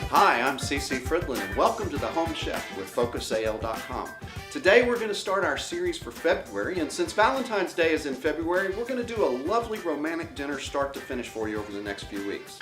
Hi, I'm CC Fridlin and welcome to The Home Chef with FocusAL.com. Today we're going to start our series for February, and since Valentine's Day is in February, we're going to do a lovely romantic dinner start to finish for you over the next few weeks.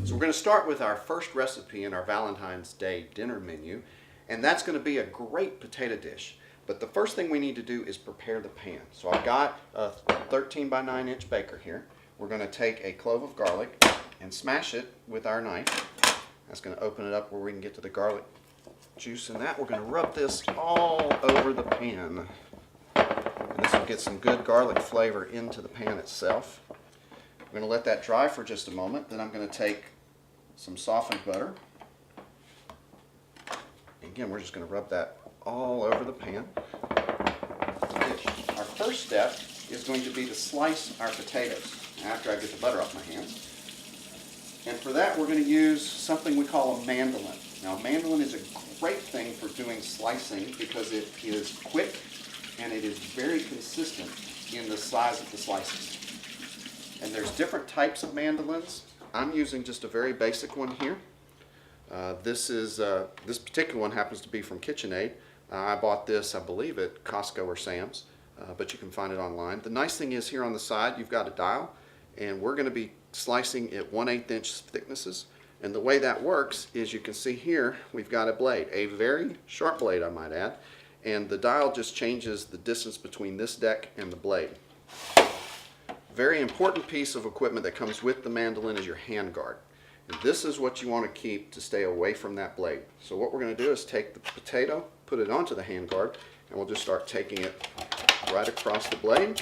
We're going to start with our first recipe in our Valentine's Day dinner menu, and that's going to be a great potato dish. But the first thing we need to do is prepare the pan. So I've got a 13 by 9 inch baker here. We're going to take a clove of garlic and smash it with our knife. That's going to open it up where we can get to the garlic juice in that. We're going to rub this all over the pan. And this will get some good garlic flavor into the pan itself. We're going to let that dry for just a moment. Then I'm going to take some softened butter. Again, we're just going to rub that all over the pan. Our first step is going to be to slice our potatoes after I get the butter off my hands. And for that, we're going to use something we call a mandolin. Now, a mandolin is a great thing for doing slicing because it is quick and it is very consistent in the size of the slices. And there's different types of mandolins. I'm using just a very basic one here. This particular one happens to be from KitchenAid. I bought this, I believe, at Costco or Sam's, but you can find it online. The nice thing is here on the side you've got a dial, and we're going to be slicing at 1/8 inch thicknesses. And the way that works is you can see here we've got a blade, a very sharp blade I might add, and the dial just changes the distance between this deck and the blade. Very important piece of equipment that comes with the mandolin is your hand guard. And this is what you want to keep to stay away from that blade. So what we're going to do is take the potato, put it onto the hand guard, and we'll just start taking it right across the blade.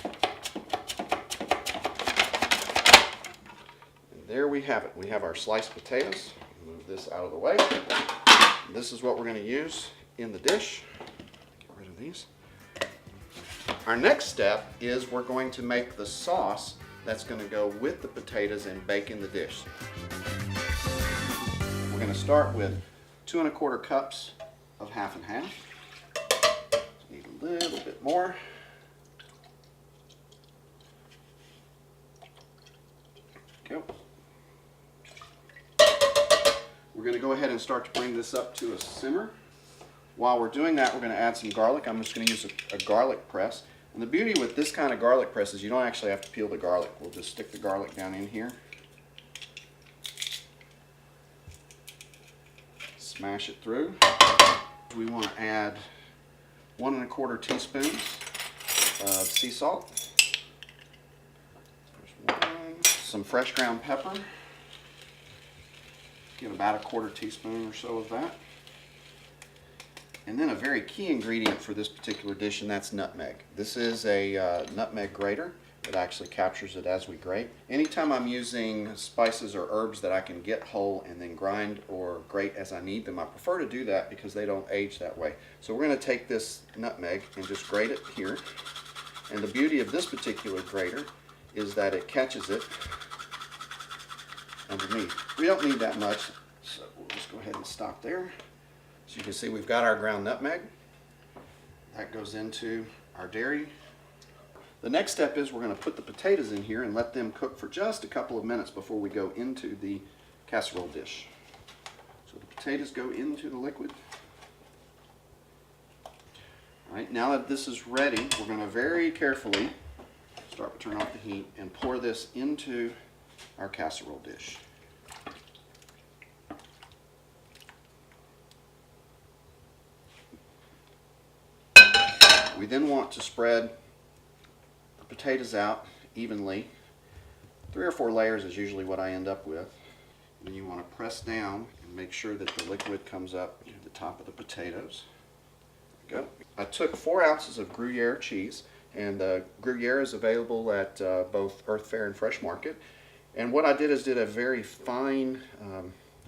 And there we have it. We have our sliced potatoes. Move this out of the way. And this is what we're going to use in the dish. Get rid of these. Our next step is we're going to make the sauce that's going to go with the potatoes and bake in the dish. We're going to start with 2 1/4 cups of half and half. Need a little bit more. Go. We're going to go ahead and start to bring this up to a simmer. While we're doing that, we're going to add some garlic. I'm just going to use a garlic press. And the beauty with this kind of garlic press is you don't actually have to peel the garlic. We'll just stick the garlic down in here. Smash it through. We want to add 1 1/4 teaspoons of sea salt. There's one. Some fresh ground pepper. Give about 1/4 teaspoon or so of that. And then a very key ingredient for this particular dish, and that's nutmeg. This is a nutmeg grater that actually captures it as we grate. Anytime I'm using spices or herbs that I can get whole and then grind or grate as I need them, I prefer to do that because they don't age that way. So we're going to take this nutmeg and just grate it here. And the beauty of this particular grater is that it catches it underneath. We don't need that much, so we'll just go ahead and stop there. So you can see we've got our ground nutmeg. That goes into our dairy. The next step is we're going to put the potatoes in here and let them cook for just a couple of minutes before we go into the casserole dish. So the potatoes go into the liquid. All right, now that this is ready, we're going to very carefully start to turn off the heat and pour this into our casserole dish. We then want to spread the potatoes out evenly. 3 or 4 layers is usually what I end up with. Then you want to press down and make sure that the liquid comes up to the top of the potatoes. There we go. I took 4 ounces of Gruyere cheese, and Gruyere is available at both Earth Fare and Fresh Market. And what I did is did a very fine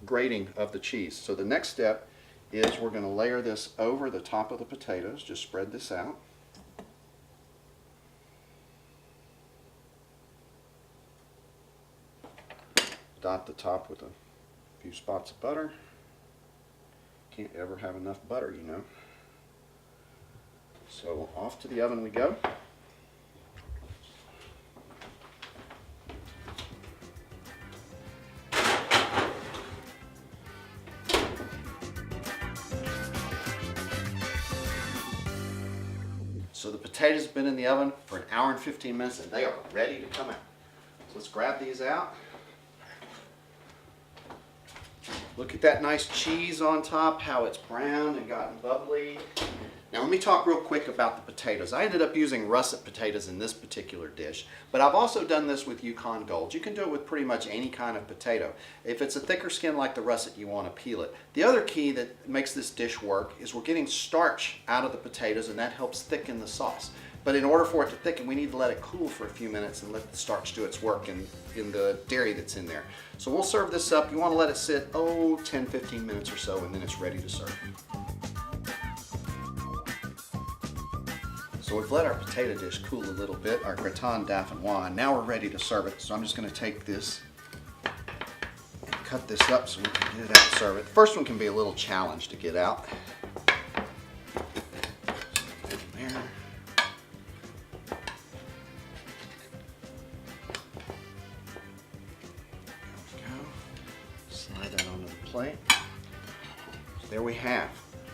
grating of the cheese. So the next step is we're going to layer this over the top of the potatoes. Just spread this out. dot the top with a few spots of butter. Can't ever have enough butter, you know. So off to the oven we go. So the potatoes have been in the oven for an hour and 15 minutes and they are ready to come out. So let's grab these out. Look at that nice cheese on top, how it's browned and gotten bubbly. Now let me talk real quick about the potatoes. I ended up using russet potatoes in this particular dish, but I've also done this with Yukon Golds. You can do it with pretty much any kind of potato. If it's a thicker skin like the russet, you want to peel it. The other key that makes this dish work is we're getting starch out of the potatoes, and that helps thicken the sauce. But in order for it to thicken, we need to let it cool for a few minutes and let the starch do its work in the dairy that's in there. So we'll serve this up. You want to let it sit, 10-15 minutes or so, and then it's ready to serve. So we've let our potato dish cool a little bit, our Gratin Dauphinois. Now we're ready to serve it. So I'm just going to take this and cut this up so we can get it out and serve it. The first one can be a little challenge to get out. There. Slide that onto the plate. So there we have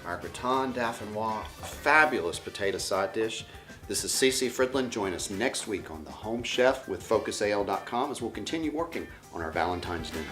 our Gratin Dauphinois, a fabulous potato side dish. This is CC Fridlin. Join us next week on The Home Chef with FocusAL.com as we'll continue working on our Valentine's dinner.